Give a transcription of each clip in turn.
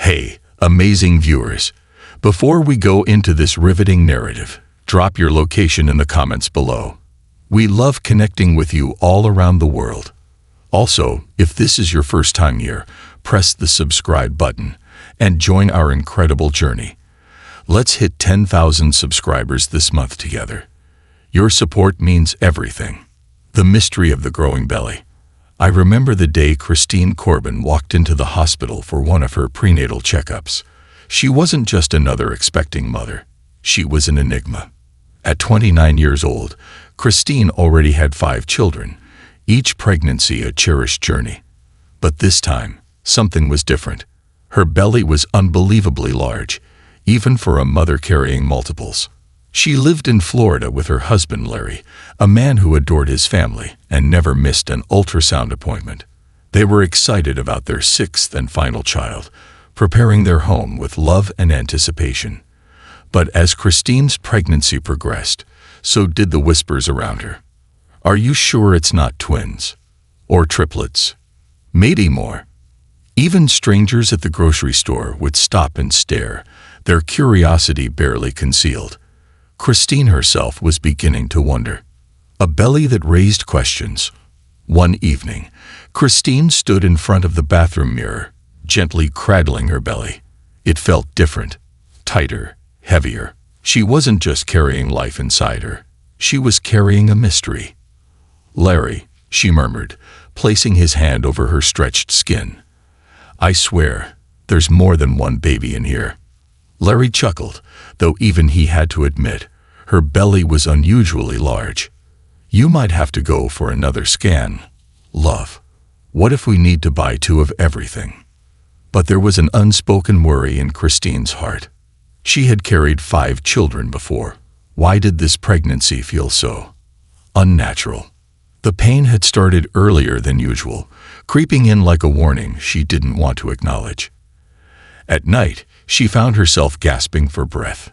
Hey, amazing viewers! Before we go into this riveting narrative, drop your location in the comments below. We love connecting with you all around the world. Also, if this is your first time here, press the subscribe button and join our incredible journey. Let's hit 10,000 subscribers this month together. Your support means everything. The mystery of the growing belly. I remember the day Christine Corbin walked into the hospital for one of her prenatal checkups. She wasn't just another expecting mother. She was an enigma. At 29 years old, Christine already had 5 children, each pregnancy a cherished journey. But this time, something was different. Her belly was unbelievably large, even for a mother carrying multiples. She lived in Florida with her husband Larry, a man who adored his family and never missed an ultrasound appointment. They were excited about their 6th and final child, preparing their home with love and anticipation. But as Christine's pregnancy progressed, so did the whispers around her. Are you sure it's not twins? Or triplets? Maybe more. Even strangers at the grocery store would stop and stare, their curiosity barely concealed. Christine herself was beginning to wonder. A belly that raised questions. One evening, Christine stood in front of the bathroom mirror, gently cradling her belly. It felt different, tighter, heavier. She wasn't just carrying life inside her. She was carrying a mystery. "Larry," she murmured, placing his hand over her stretched skin. "I swear, there's more than one baby in here." Larry chuckled, though even he had to admit, her belly was unusually large. "You might have to go for another scan, love. What if we need to buy 2 of everything?" But there was an unspoken worry in Christine's heart. She had carried 5 children before. Why did this pregnancy feel so unnatural? The pain had started earlier than usual, creeping in like a warning she didn't want to acknowledge. At night, she found herself gasping for breath.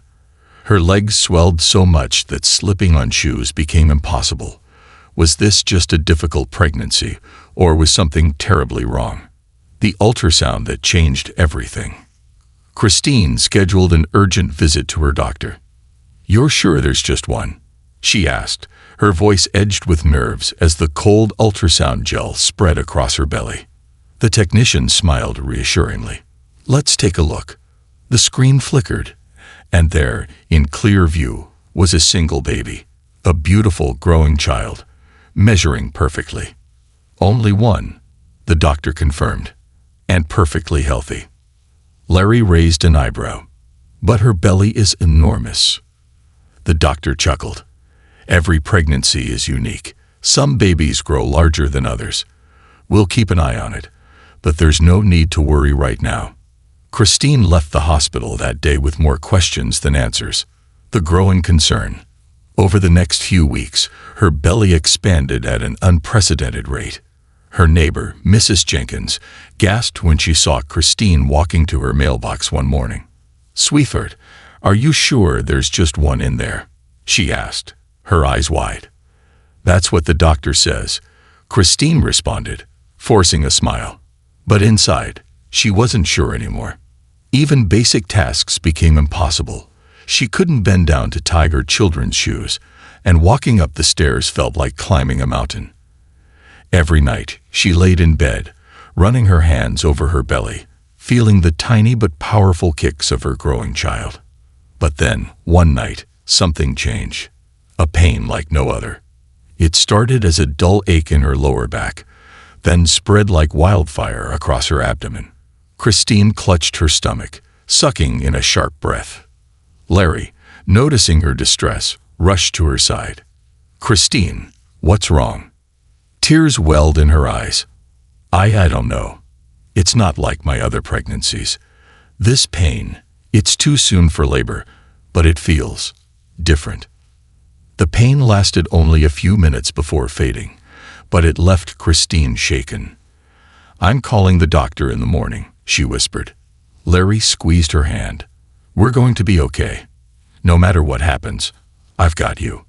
Her legs swelled so much that slipping on shoes became impossible. Was this just a difficult pregnancy, or was something terribly wrong? The ultrasound that changed everything. Christine scheduled an urgent visit to her doctor. "You're sure there's just one?" she asked, her voice edged with nerves as the cold ultrasound gel spread across her belly. The technician smiled reassuringly. "Let's take a look." The screen flickered, and there, in clear view, was a single baby, a beautiful growing child, measuring perfectly. "Only one," the doctor confirmed, "and perfectly healthy." Larry raised an eyebrow. "But her belly is enormous." The doctor chuckled. "Every pregnancy is unique. Some babies grow larger than others. We'll keep an eye on it, but there's no need to worry right now." Christine left the hospital that day with more questions than answers. The growing concern. Over the next few weeks, her belly expanded at an unprecedented rate. Her neighbor, Mrs. Jenkins, gasped when she saw Christine walking to her mailbox one morning. "Sweetheart, are you sure there's just one in there?" she asked, her eyes wide. "That's what the doctor says," Christine responded, forcing a smile. But inside, she wasn't sure anymore. Even basic tasks became impossible. She couldn't bend down to tie her children's shoes, and walking up the stairs felt like climbing a mountain. Every night, she laid in bed, running her hands over her belly, feeling the tiny but powerful kicks of her growing child. But then, one night, something changed. A pain like no other. It started as a dull ache in her lower back, then spread like wildfire across her abdomen. Christine clutched her stomach, sucking in a sharp breath. Larry, noticing her distress, rushed to her side. "Christine, what's wrong?" Tears welled in her eyes. I don't know. It's not like my other pregnancies. This pain, it's too soon for labor, but it feels different." The pain lasted only a few minutes before fading, but it left Christine shaken. "I'm calling the doctor in the morning," she whispered. Larry squeezed her hand. "We're going to be okay. No matter what happens, I've got you."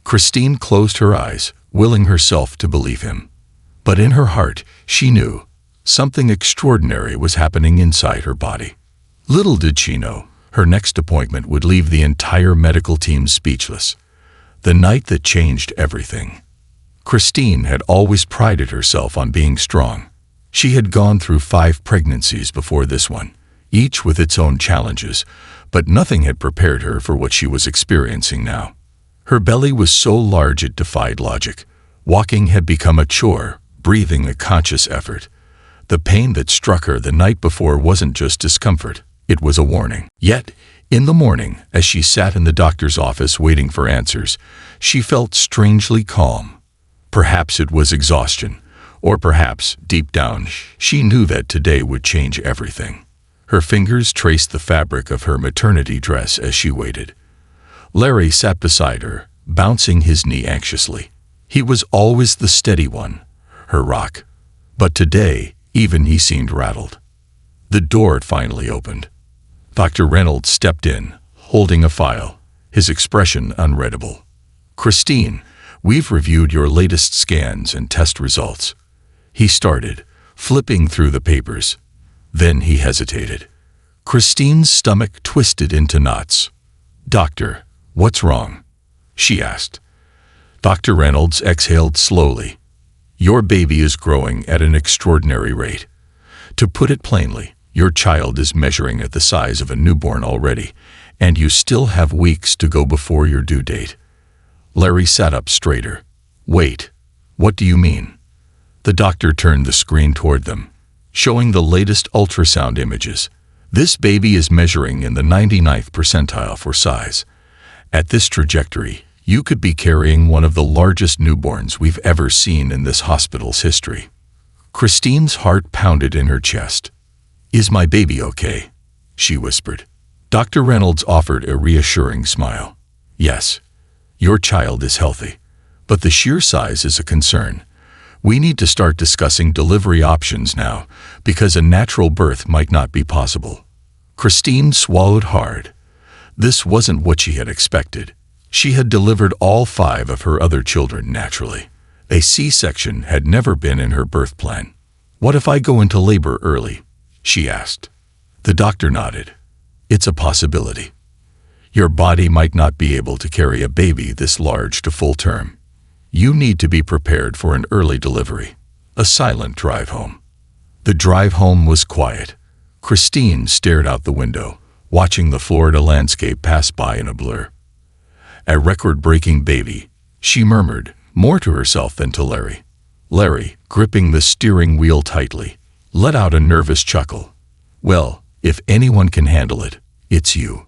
Christine closed her eyes, willing herself to believe him. But in her heart, she knew something extraordinary was happening inside her body. Little did she know, her next appointment would leave the entire medical team speechless. The night that changed everything. Christine had always prided herself on being strong. She had gone through 5 pregnancies before this one, each with its own challenges, but nothing had prepared her for what she was experiencing now. Her belly was so large it defied logic. Walking had become a chore, breathing a conscious effort. The pain that struck her the night before wasn't just discomfort, it was a warning. Yet, in the morning, as she sat in the doctor's office waiting for answers, she felt strangely calm. Perhaps it was exhaustion, or perhaps, deep down, she knew that today would change everything. Her fingers traced the fabric of her maternity dress as she waited. Larry sat beside her, bouncing his knee anxiously. He was always the steady one, her rock. But today, even he seemed rattled. The door had finally opened. Dr. Reynolds stepped in, holding a file, his expression unreadable. "Christine, we've reviewed your latest scans and test results." He started, flipping through the papers. Then he hesitated. Christine's stomach twisted into knots. "Doctor, what's wrong?" she asked. Dr. Reynolds exhaled slowly. "Your baby is growing at an extraordinary rate. To put it plainly, your child is measuring at the size of a newborn already, and you still have weeks to go before your due date." Larry sat up straighter. "Wait, what do you mean?" The doctor turned the screen toward them, showing the latest ultrasound images. "This baby is measuring in the 99th percentile for size. At this trajectory, you could be carrying one of the largest newborns we've ever seen in this hospital's history." Christine's heart pounded in her chest. "Is my baby okay?" she whispered. Dr. Reynolds offered a reassuring smile. "Yes, your child is healthy, but the sheer size is a concern. We need to start discussing delivery options now, because a natural birth might not be possible." Christine swallowed hard. This wasn't what she had expected. She had delivered all 5 of her other children naturally. A C-section had never been in her birth plan. "What if I go into labor early?" she asked. The doctor nodded. "It's a possibility. Your body might not be able to carry a baby this large to full term. You need to be prepared for an early delivery." A silent drive home. The drive home was quiet. Christine stared out the window, watching the Florida landscape pass by in a blur. "A record-breaking baby," she murmured, more to herself than to Larry. Larry, gripping the steering wheel tightly, let out a nervous chuckle. "Well, if anyone can handle it, it's you."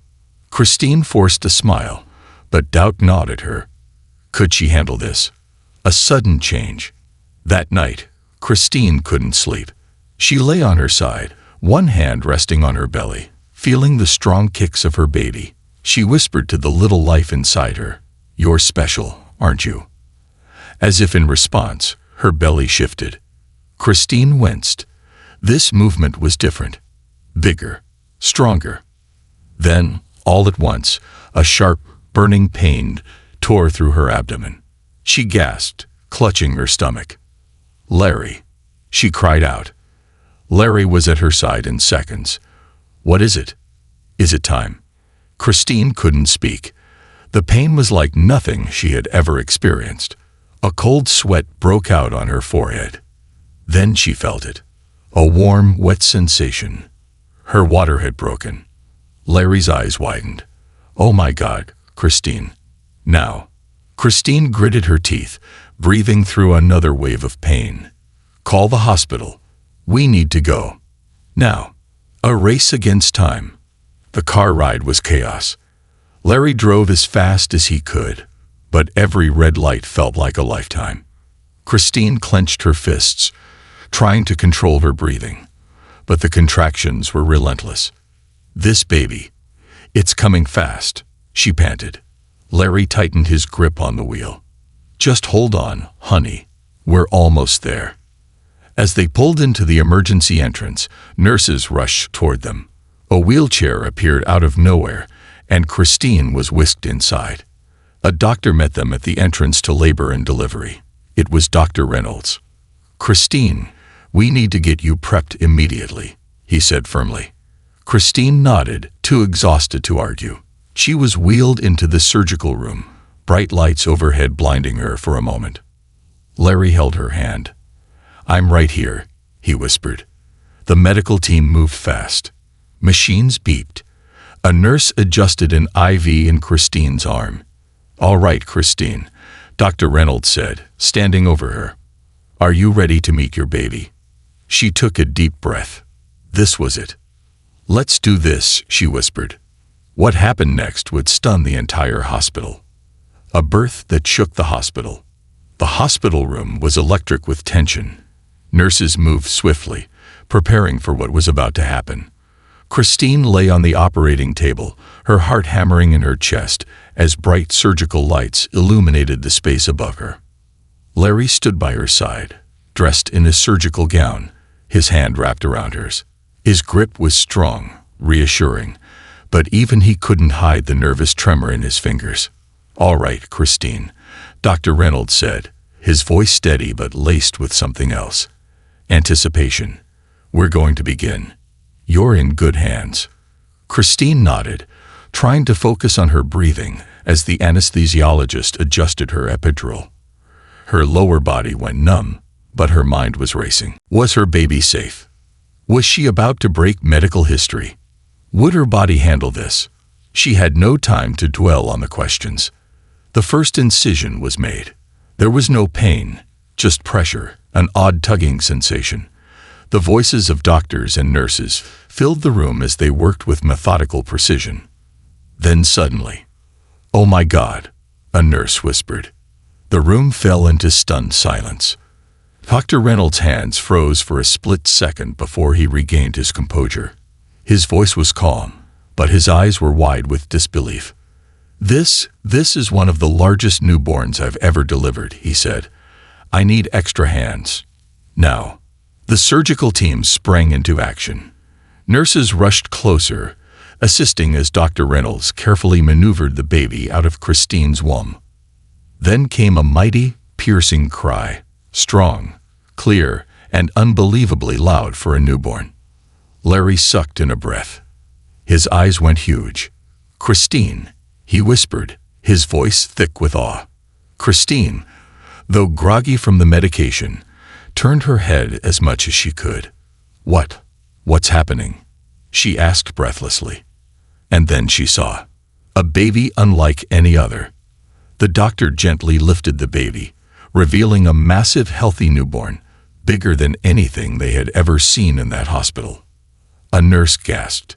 Christine forced a smile, but doubt gnawed at her. Could she handle this? A sudden change. That night, Christine couldn't sleep. She lay on her side, one hand resting on her belly, feeling the strong kicks of her baby. She whispered to the little life inside her, "You're special, aren't you?" As if in response, her belly shifted. Christine winced. This movement was different. Bigger. Stronger. Then, all at once, a sharp, burning pain tore through her abdomen. She gasped, clutching her stomach. "Larry!" she cried out. Larry was at her side in seconds. "What is it? Is it time?" Christine couldn't speak. The pain was like nothing she had ever experienced. A cold sweat broke out on her forehead. Then she felt it. A warm, wet sensation. Her water had broken. Larry's eyes widened. "Oh my God, Christine. Now." Christine gritted her teeth, breathing through another wave of pain. "Call the hospital. We need to go. Now." A race against time. The car ride was chaos. Larry drove as fast as he could, but every red light felt like a lifetime. Christine clenched her fists, trying to control her breathing, but the contractions were relentless. "This baby. It's coming fast," she panted. Larry tightened his grip on the wheel. "Just hold on, honey. We're almost there." As they pulled into the emergency entrance, nurses rushed toward them. A wheelchair appeared out of nowhere, and Christine was whisked inside. A doctor met them at the entrance to labor and delivery. It was Dr. Reynolds. "Christine, we need to get you prepped immediately," he said firmly. Christine nodded, too exhausted to argue. She was wheeled into the surgical room, bright lights overhead blinding her for a moment. Larry held her hand. "I'm right here," he whispered. The medical team moved fast. Machines beeped. A nurse adjusted an IV in Christine's arm. "All right, Christine," Dr. Reynolds said, standing over her. "Are you ready to meet your baby?" She took a deep breath. This was it. "Let's do this," she whispered. What happened next would stun the entire hospital. A birth that shook the hospital. The hospital room was electric with tension. Nurses moved swiftly, preparing for what was about to happen. Christine lay on the operating table, her heart hammering in her chest as bright surgical lights illuminated the space above her. Larry stood by her side, dressed in a surgical gown, his hand wrapped around hers. His grip was strong, reassuring, but even he couldn't hide the nervous tremor in his fingers. "All right, Christine," Dr. Reynolds said, his voice steady but laced with something else. "Anticipation. We're going to begin. You're in good hands." Christine nodded, trying to focus on her breathing as the anesthesiologist adjusted her epidural. Her lower body went numb, but her mind was racing. Was her baby safe? Was she about to break medical history? Would her body handle this? She had no time to dwell on the questions. The first incision was made. There was no pain, just pressure, an odd tugging sensation. The voices of doctors and nurses filled the room as they worked with methodical precision. Then suddenly, "Oh my God," a nurse whispered. The room fell into stunned silence. Dr. Reynolds' hands froze for a split second before he regained his composure. His voice was calm, but his eyes were wide with disbelief. This is one of the largest newborns I've ever delivered," he said. "I need extra hands. Now." The surgical team sprang into action. Nurses rushed closer, assisting as Dr. Reynolds carefully maneuvered the baby out of Christine's womb. Then came a mighty, piercing cry, strong, clear, and unbelievably loud for a newborn. Larry sucked in a breath. His eyes went huge. "Christine," he whispered, his voice thick with awe. Christine, though groggy from the medication, turned her head as much as she could. What's happening?" she asked breathlessly. And then she saw. A baby unlike any other. The doctor gently lifted the baby, revealing a massive, healthy newborn, bigger than anything they had ever seen in that hospital. A nurse gasped.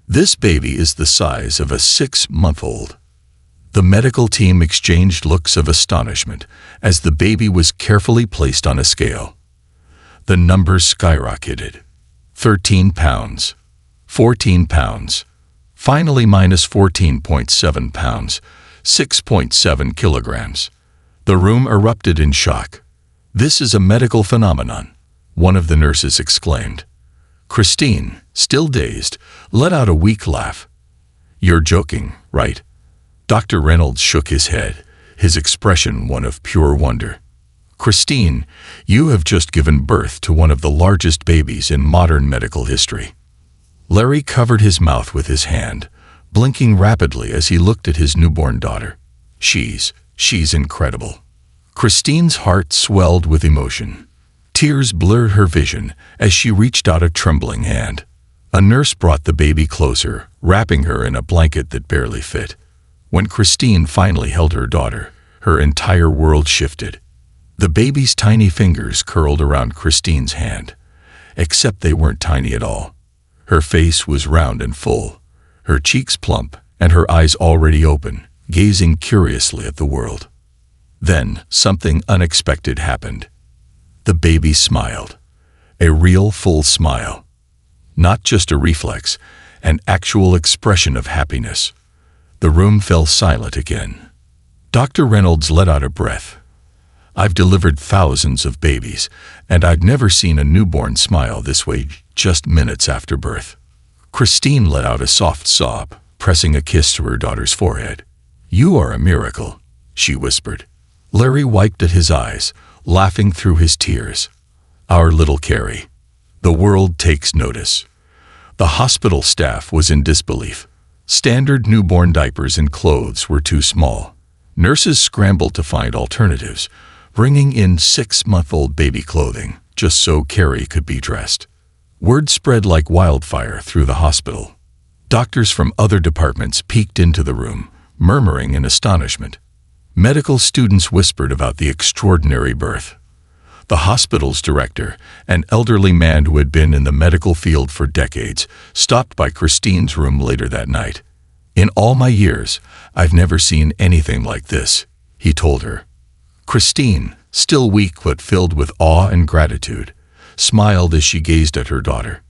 "This baby is the size of a 6-month-old. The medical team exchanged looks of astonishment as the baby was carefully placed on a scale. The numbers skyrocketed. 13 pounds, 14 pounds, finally minus 14.7 pounds, 6.7 kilograms. The room erupted in shock. "This is a medical phenomenon," one of the nurses exclaimed. Christine, still dazed, let out a weak laugh. "You're joking, right?" Dr. Reynolds shook his head, his expression one of pure wonder. "Christine, you have just given birth to one of the largest babies in modern medical history." Larry covered his mouth with his hand, blinking rapidly as he looked at his newborn daughter. She's incredible." Christine's heart swelled with emotion. Tears blurred her vision as she reached out a trembling hand. A nurse brought the baby closer, wrapping her in a blanket that barely fit. When Christine finally held her daughter, her entire world shifted. The baby's tiny fingers curled around Christine's hand, except they weren't tiny at all. Her face was round and full, her cheeks plump, and her eyes already open, gazing curiously at the world. Then something unexpected happened. The baby smiled. A real, full smile. Not just a reflex, an actual expression of happiness. The room fell silent again. Dr. Reynolds let out a breath. "I've delivered thousands of babies, and I've never seen a newborn smile this way just minutes after birth." Christine let out a soft sob, pressing a kiss to her daughter's forehead. "You are a miracle," she whispered. Larry wiped at his eyes, laughing through his tears. "Our little Carrie. The world takes notice." The hospital staff was in disbelief. Standard newborn diapers and clothes were too small. Nurses scrambled to find alternatives, bringing in 6-month-old baby clothing just so Carrie could be dressed. Word spread like wildfire through the hospital. Doctors from other departments peeked into the room, murmuring in astonishment. Medical students whispered about the extraordinary birth. The hospital's director, an elderly man who had been in the medical field for decades, stopped by Christine's room later that night. "In all my years, I've never seen anything like this," he told her. Christine, still weak but filled with awe and gratitude, smiled as she gazed at her daughter.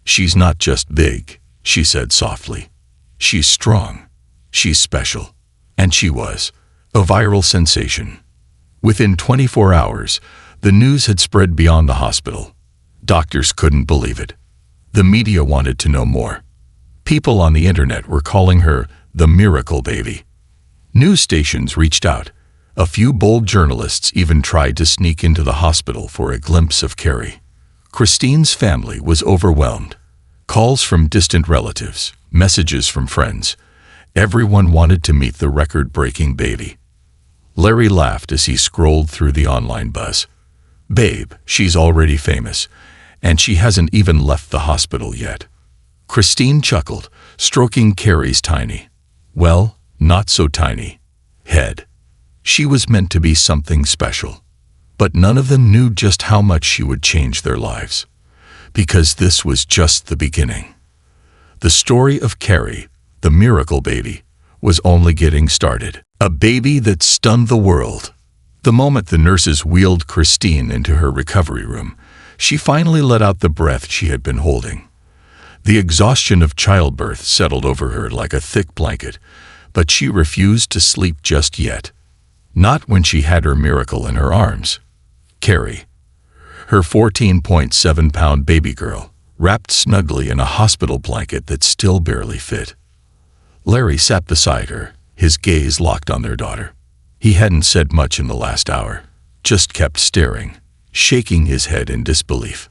"She's not just big," she said softly. "She's strong. She's special." And she was. A viral sensation. Within 24 hours, the news had spread beyond the hospital. Doctors couldn't believe it. The media wanted to know more. People on the internet were calling her the miracle baby. News stations reached out. A few bold journalists even tried to sneak into the hospital for a glimpse of Carrie. Christine's family was overwhelmed. Calls from distant relatives, messages from friends. Everyone wanted to meet the record-breaking baby. Larry laughed as he scrolled through the online buzz. "Babe, she's already famous, and she hasn't even left the hospital yet." Christine chuckled, stroking Carrie's tiny, well, not so tiny, head. She was meant to be something special. But none of them knew just how much she would change their lives. Because this was just the beginning. The story of Carrie, the miracle baby, was only getting started. A baby that stunned the world. The moment the nurses wheeled Christine into her recovery room, she finally let out the breath she had been holding. The exhaustion of childbirth settled over her like a thick blanket, but she refused to sleep just yet. Not when she had her miracle in her arms. Carrie, her 14.7-pound baby girl, wrapped snugly in a hospital blanket that still barely fit. Larry sat beside her, his gaze locked on their daughter. He hadn't said much in the last hour, just kept staring, shaking his head in disbelief.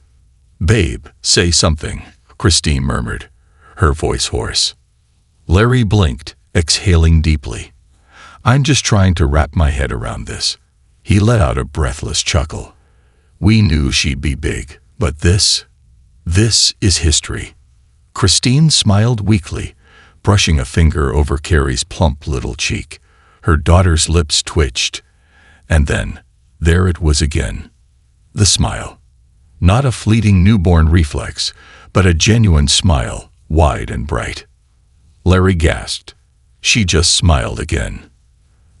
"Babe, say something," Christine murmured, her voice hoarse. Larry blinked, exhaling deeply. "I'm just trying to wrap my head around this." He let out a breathless chuckle. "We knew she'd be big, but this is history." Christine smiled weakly, brushing a finger over Carrie's plump little cheek. Her daughter's lips twitched. And then, there it was again. The smile. Not a fleeting newborn reflex, but a genuine smile, wide and bright. Larry gasped. She just smiled again.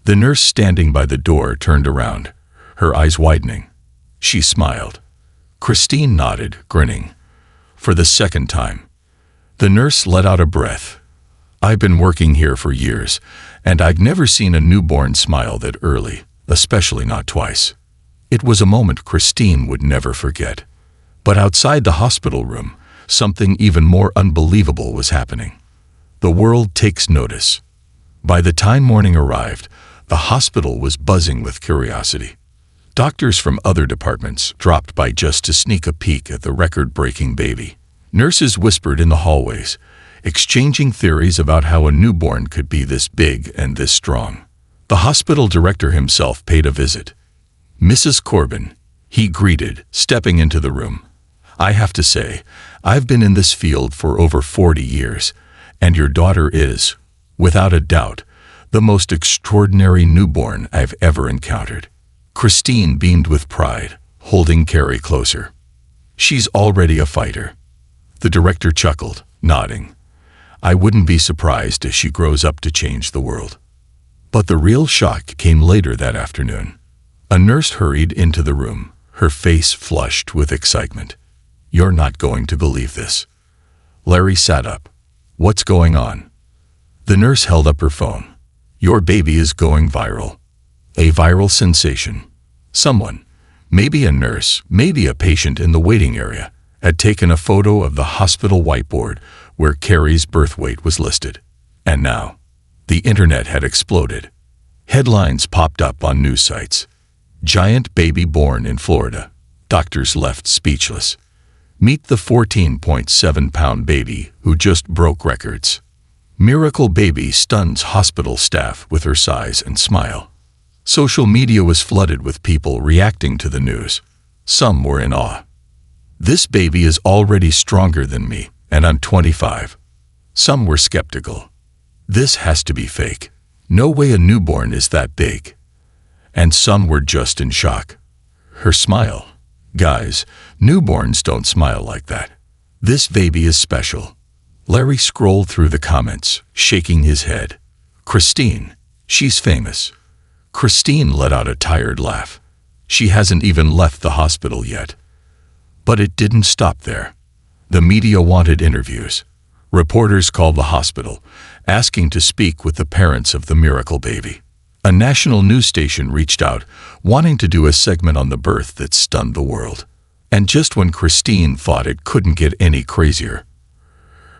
The nurse standing by the door turned around, her eyes widening. She smiled. Christine nodded, grinning. For the second time. The nurse let out a breath. "I've been working here for years, and I've never seen a newborn smile that early, especially not twice." It was a moment Christine would never forget. But outside the hospital room, something even more unbelievable was happening. The world takes notice. By the time morning arrived, the hospital was buzzing with curiosity. Doctors from other departments dropped by just to sneak a peek at the record-breaking baby. Nurses whispered in the hallways, exchanging theories about how a newborn could be this big and this strong. The hospital director himself paid a visit. "Mrs. Corbin," he greeted, stepping into the room. "I have to say, I've been in this field for over 40 years, and your daughter is, without a doubt, the most extraordinary newborn I've ever encountered." Christine beamed with pride, holding Carrie closer. "She's already a fighter." The director chuckled, nodding. "I wouldn't be surprised if she grows up to change the world." But the real shock came later that afternoon. A nurse hurried into the room, her face flushed with excitement. "You're not going to believe this." Larry sat up. "What's going on?" The nurse held up her phone. "Your baby is going viral." A viral sensation. Someone, maybe a nurse, maybe a patient in the waiting area, had taken a photo of the hospital whiteboard where Carrie's birth weight was listed. And now, the internet had exploded. Headlines popped up on news sites. "Giant baby born in Florida." Doctors left speechless. Meet the 14.7-pound baby who just broke records. Miracle baby stuns hospital staff with her size and smile. Social media was flooded with people reacting to the news. Some were in awe. This baby is already stronger than me, and I'm 25. Some were skeptical. This has to be fake. No way a newborn is that big. And some were just in shock. Her smile. Guys, newborns don't smile like that. This baby is special. Larry scrolled through the comments, shaking his head. Christine, she's famous. Christine let out a tired laugh. She hasn't even left the hospital yet. But it didn't stop there. The media wanted interviews. Reporters called the hospital, asking to speak with the parents of the miracle baby. A national news station reached out, wanting to do a segment on the birth that stunned the world. And just when Christine thought it couldn't get any crazier,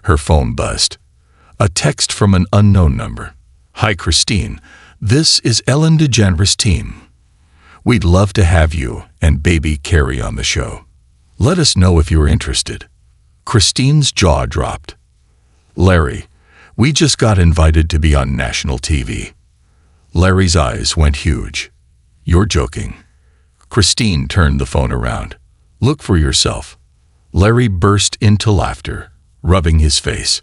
her phone buzzed. A text from an unknown number. Hi Christine, this is Ellen DeGeneres' team. We'd love to have you and baby Carrie on the show. Let us know if you're interested. Christine's jaw dropped. Larry, we just got invited to be on national TV. Larry's eyes went huge. You're joking. Christine turned the phone around. Look for yourself. Larry burst into laughter, rubbing his face.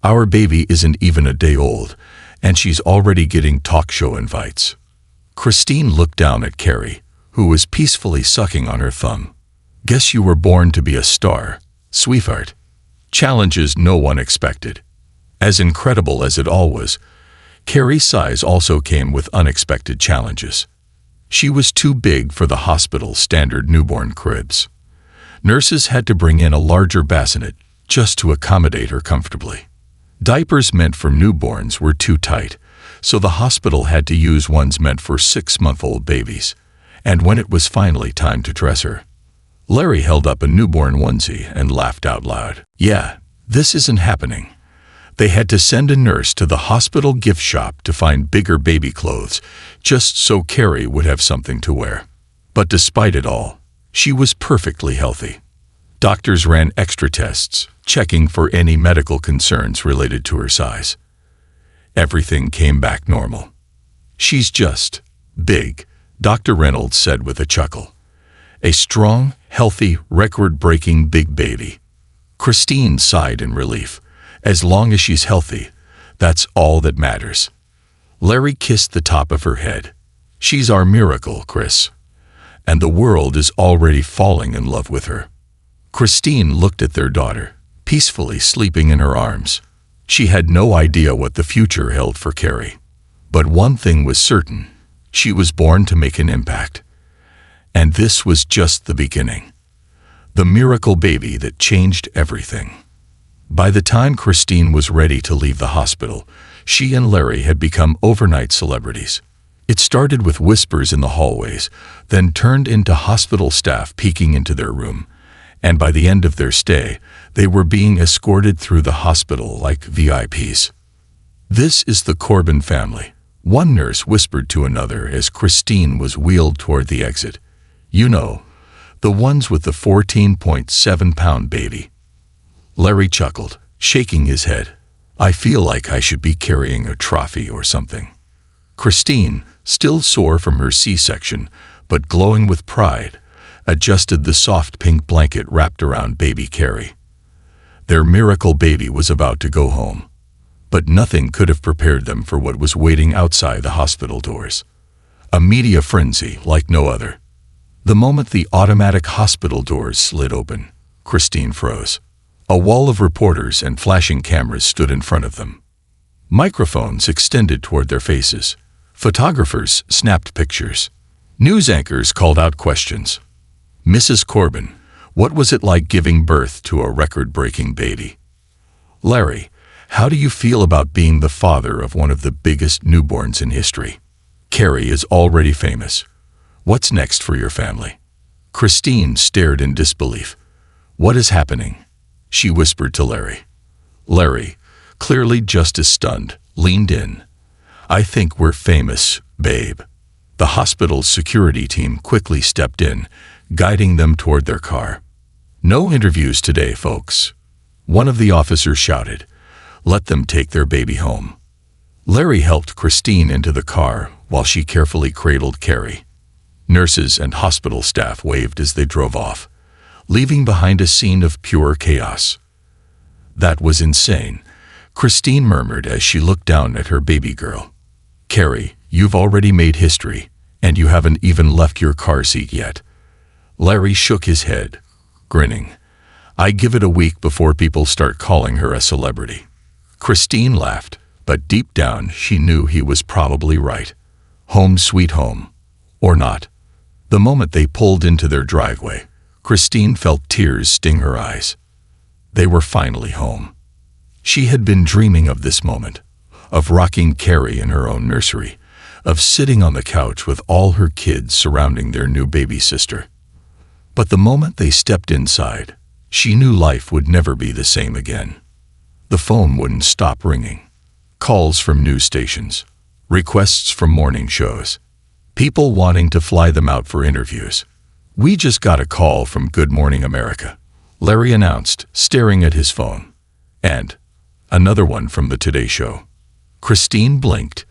Our baby isn't even a day old, and she's already getting talk show invites. Christine looked down at Carrie, who was peacefully sucking on her thumb. Guess you were born to be a star, sweetheart. Challenges no one expected. As incredible as it all was, Carrie's size also came with unexpected challenges. She was too big for the hospital's standard newborn cribs. Nurses had to bring in a larger bassinet just to accommodate her comfortably. Diapers meant for newborns were too tight, so the hospital had to use ones meant for 6-month-old babies. And when it was finally time to dress her, Larry held up a newborn onesie and laughed out loud. Yeah, this isn't happening. They had to send a nurse to the hospital gift shop to find bigger baby clothes, just so Carrie would have something to wear. But despite it all, she was perfectly healthy. Doctors ran extra tests, checking for any medical concerns related to her size. Everything came back normal. She's just big, Dr. Reynolds said with a chuckle. A strong, healthy, record-breaking big baby. Christine sighed in relief. As long as she's healthy, that's all that matters. Larry kissed the top of her head. She's our miracle, Chris. And the world is already falling in love with her. Christine looked at their daughter, peacefully sleeping in her arms. She had no idea what the future held for Carrie. But one thing was certain. She was born to make an impact. And this was just the beginning. The miracle baby that changed everything. By the time Christine was ready to leave the hospital, she and Larry had become overnight celebrities. It started with whispers in the hallways, then turned into hospital staff peeking into their room, and by the end of their stay, they were being escorted through the hospital like VIPs. This is the Corbin family, one nurse whispered to another as Christine was wheeled toward the exit. You know, the ones with the 14.7-pound baby. Larry chuckled, shaking his head. I feel like I should be carrying a trophy or something. Christine, still sore from her C-section, but glowing with pride, adjusted the soft pink blanket wrapped around baby Carrie. Their miracle baby was about to go home, but nothing could have prepared them for what was waiting outside the hospital doors. A media frenzy like no other. The moment the automatic hospital doors slid open, Christine froze. A wall of reporters and flashing cameras stood in front of them. Microphones extended toward their faces. Photographers snapped pictures. News anchors called out questions. Mrs. Corbin, what was it like giving birth to a record-breaking baby? Larry, how do you feel about being the father of one of the biggest newborns in history? Carrie is already famous. What's next for your family? Christine stared in disbelief. What is happening? She whispered to Larry. Larry, clearly just as stunned, leaned in. I think we're famous, babe. The hospital's security team quickly stepped in, guiding them toward their car. "No interviews today, folks," one of the officers shouted. "Let them take their baby home." Larry helped Christine into the car while she carefully cradled Carrie. Nurses and hospital staff waved as they drove off, leaving behind a scene of pure chaos. "That was insane," Christine murmured as she looked down at her baby girl. "Carrie, you've already made history, and you haven't even left your car seat yet." Larry shook his head, grinning. "I give it a week before people start calling her a celebrity." Christine laughed, but deep down she knew he was probably right. Home sweet home. Or not. The moment they pulled into their driveway, Christine felt tears sting her eyes. They were finally home. She had been dreaming of this moment, of rocking Carrie in her own nursery, of sitting on the couch with all her kids surrounding their new baby sister. But the moment they stepped inside, she knew life would never be the same again. The phone wouldn't stop ringing. Calls from news stations, requests from morning shows, people wanting to fly them out for interviews. "We just got a call from Good Morning America," Larry announced, staring at his phone. "And another one from the Today Show." Christine blinked.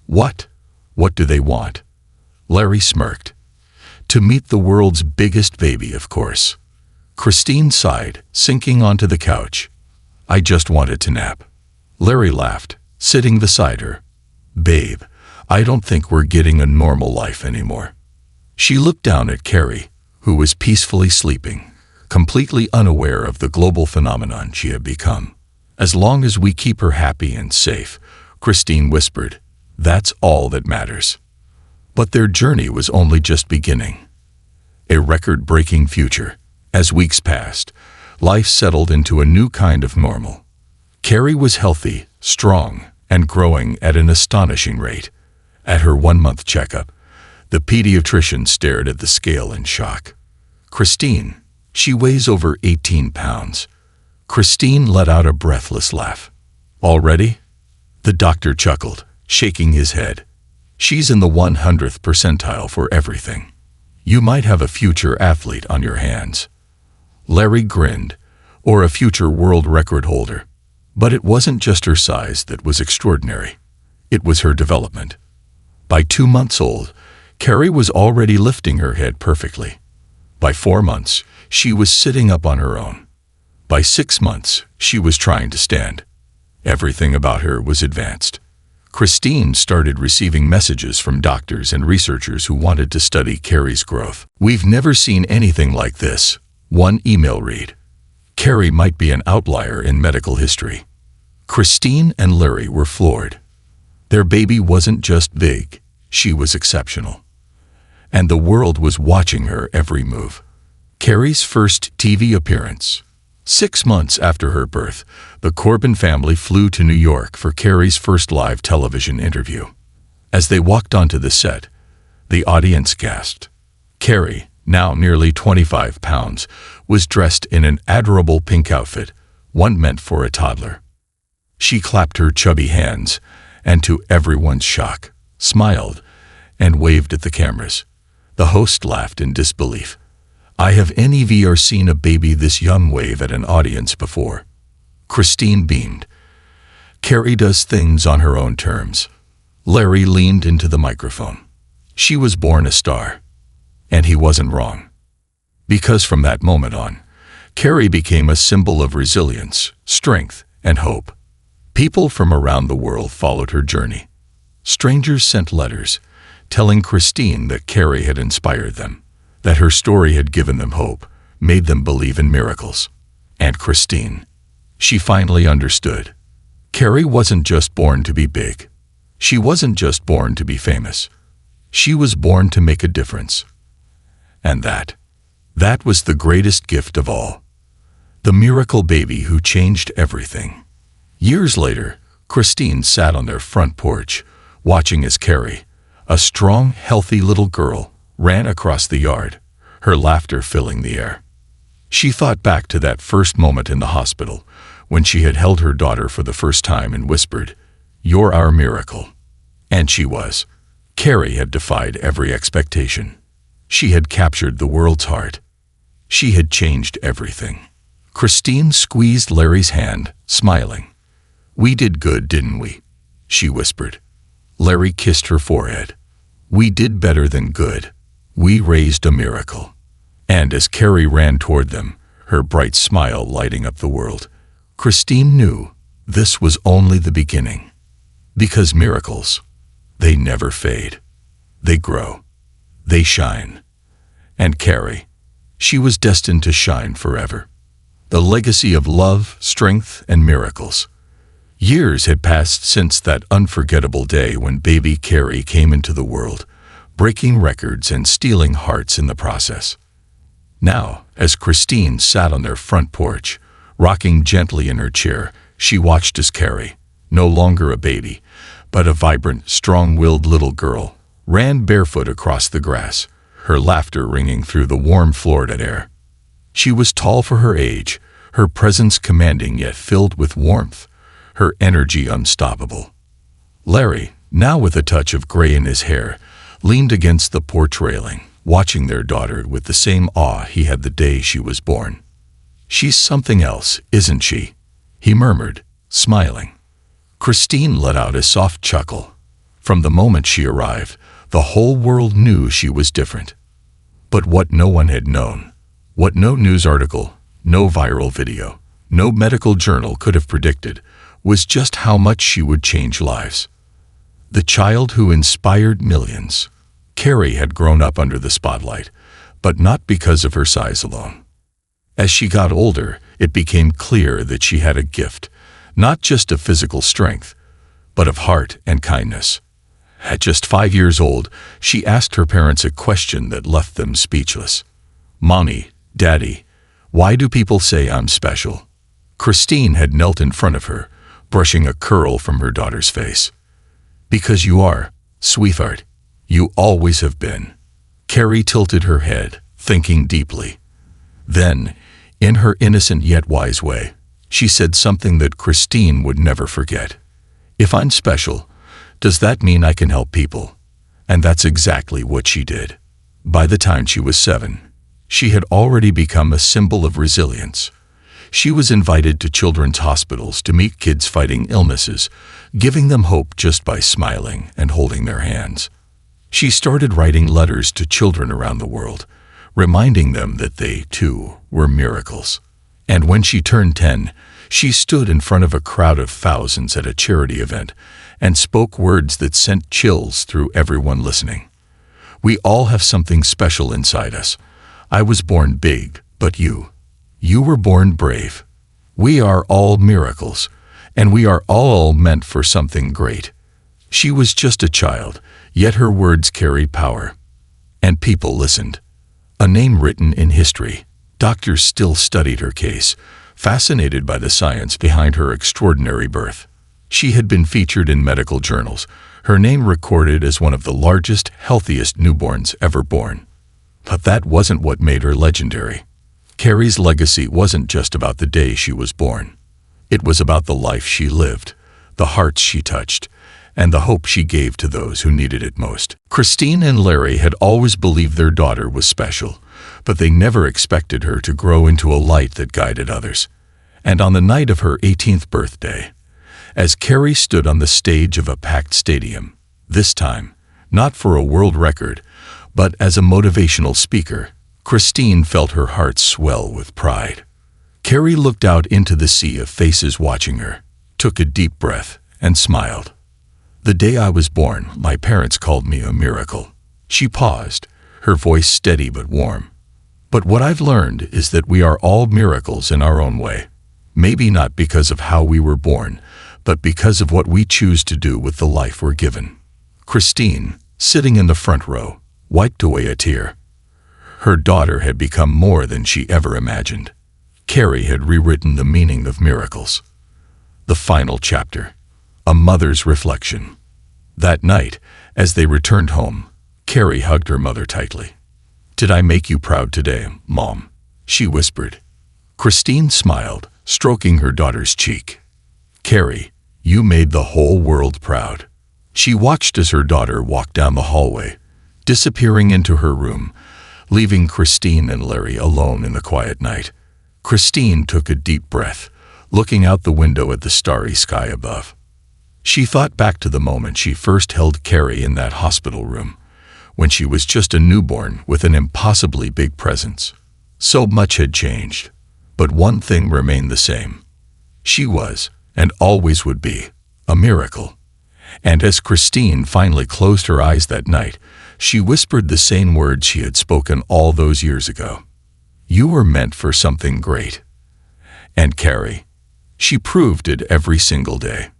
"What? What do they want?" Larry smirked. "To meet the world's biggest baby, of course." Christine sighed, sinking onto the couch. "I just wanted to nap." Larry laughed, sitting beside her. "Babe, I don't think we're getting a normal life anymore." She looked down at Carrie, who was peacefully sleeping, completely unaware of the global phenomenon she had become. "As long as we keep her happy and safe," Christine whispered, "that's all that matters." But their journey was only just beginning. A record-breaking future. As weeks passed, life settled into a new kind of normal. Carrie was healthy, strong, and growing at an astonishing rate. At her 1-month checkup, the pediatrician stared at the scale in shock. "Christine, she weighs over 18 pounds. Christine let out a breathless laugh. "Already?" The doctor chuckled, shaking his head. "She's in the 100th percentile for everything. You might have a future athlete on your hands." Larry grinned, "Or a future world record holder." But it wasn't just her size that was extraordinary. It was her development. By 2 months old, Carrie was already lifting her head perfectly. By 4 months, she was sitting up on her own. By 6 months, she was trying to stand. Everything about her was advanced. Christine started receiving messages from doctors and researchers who wanted to study Carrie's growth. "We've never seen anything like this," one email read. Carrie might be an outlier in medical history. Christine and Larry were floored. Their baby wasn't just big, she was exceptional. And the world was watching her every move. Carrie's first TV appearance. 6 months after her birth, the Corbin family flew to New York for Carrie's first live television interview. As they walked onto the set, the audience gasped. Carrie, now nearly 25 pounds, was dressed in an adorable pink outfit, one meant for a toddler. She clapped her chubby hands, and to everyone's shock, smiled and waved at the cameras. The host laughed in disbelief. "I have never seen a baby this young wave at an audience before." Christine beamed. "Carrie does things on her own terms." Larry leaned into the microphone. "She was born a star." And he wasn't wrong. Because from that moment on, Carrie became a symbol of resilience, strength, and hope. People from around the world followed her journey. Strangers sent letters, telling Christine that Carrie had inspired them, that her story had given them hope, made them believe in miracles. And Christine, she finally understood. Carrie wasn't just born to be big. She wasn't just born to be famous. She was born to make a difference. And that was the greatest gift of all. The miracle baby who changed everything. Years later, Christine sat on their front porch, watching as Carrie, a strong, healthy little girl, ran across the yard, her laughter filling the air. She thought back to that first moment in the hospital, when she had held her daughter for the first time and whispered, "You're our miracle." And she was. Carrie had defied every expectation. She had captured the world's heart. She had changed everything. Christine squeezed Larry's hand, smiling. "We did good, didn't we?" she whispered. Larry kissed her forehead. "We did better than good. We raised a miracle." And as Carrie ran toward them, her bright smile lighting up the world, Christine knew this was only the beginning. Because miracles, they never fade. They grow. They shine. And Carrie, she was destined to shine forever. The legacy of love, strength, and miracles. Years had passed since that unforgettable day when baby Carrie came into the world, breaking records and stealing hearts in the process. Now, as Christine sat on their front porch, rocking gently in her chair, she watched as Carrie, no longer a baby, but a vibrant, strong-willed little girl, ran barefoot across the grass, her laughter ringing through the warm Florida air. She was tall for her age, her presence commanding yet filled with warmth, her energy unstoppable. Larry, now with a touch of gray in his hair, leaned against the porch railing, watching their daughter with the same awe he had the day she was born. "She's something else, isn't she?" he murmured, smiling. Christine let out a soft chuckle. From the moment she arrived, the whole world knew she was different. But what no one had known, what no news article, no viral video, no medical journal could have predicted, was just how much she would change lives. The child who inspired millions. Carrie had grown up under the spotlight, but not because of her size alone. As she got older, it became clear that she had a gift, not just of physical strength, but of heart and kindness. At just 5 years old, she asked her parents a question that left them speechless. "Mommy, Daddy, why do people say I'm special?" Christine had knelt in front of her, brushing a curl from her daughter's face. "Because you are, sweetheart. You always have been." Carrie tilted her head, thinking deeply. Then, in her innocent yet wise way, she said something that Christine would never forget. "If I'm special, does that mean I can help people?" And that's exactly what she did. By the time she was 7, she had already become a symbol of resilience. She was invited to children's hospitals to meet kids fighting illnesses, giving them hope just by smiling and holding their hands. She started writing letters to children around the world, reminding them that they, too, were miracles. And when she turned 10, she stood in front of a crowd of thousands at a charity event and spoke words that sent chills through everyone listening. "We all have something special inside us. I was born big, but you were born brave. We are all miracles, and we are all meant for something great." She was just a child, yet her words carried power. And people listened. A name written in history. Doctors still studied her case, fascinated by the science behind her extraordinary birth. She had been featured in medical journals, her name recorded as one of the largest, healthiest newborns ever born. But that wasn't what made her legendary. Carrie's legacy wasn't just about the day she was born. It was about the life she lived, the hearts she touched, and the hope she gave to those who needed it most. Christine and Larry had always believed their daughter was special, but they never expected her to grow into a light that guided others. And on the night of her 18th birthday, as Carrie stood on the stage of a packed stadium, this time, not for a world record, but as a motivational speaker, Christine felt her heart swell with pride. Carrie looked out into the sea of faces watching her, took a deep breath, and smiled. "The day I was born, my parents called me a miracle." She paused, her voice steady but warm. "But what I've learned is that we are all miracles in our own way. Maybe not because of how we were born, but because of what we choose to do with the life we're given." Christine, sitting in the front row, wiped away a tear. Her daughter had become more than she ever imagined. Carrie had rewritten the meaning of miracles. The final chapter. A mother's reflection. That night, as they returned home, Carrie hugged her mother tightly. "Did I make you proud today, Mom?" she whispered. Christine smiled, stroking her daughter's cheek. "Carrie, you made the whole world proud." She watched as her daughter walked down the hallway, disappearing into her room, leaving Christine and Larry alone in the quiet night. Christine took a deep breath, looking out the window at the starry sky above. She thought back to the moment she first held Carrie in that hospital room, when she was just a newborn with an impossibly big presence. So much had changed, but one thing remained the same. She was, and always would be, a miracle. And as Christine finally closed her eyes that night, she whispered the same words she had spoken all those years ago. You were meant for something great. And Carrie, she proved it every single day.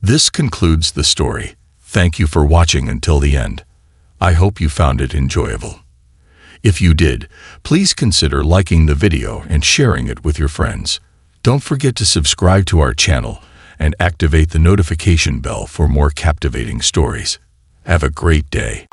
This concludes the story. Thank you for watching until the end. I hope you found it enjoyable. If you did, please consider liking the video and sharing it with your friends. Don't forget to subscribe to our channel and activate the notification bell for more captivating stories. Have a great day.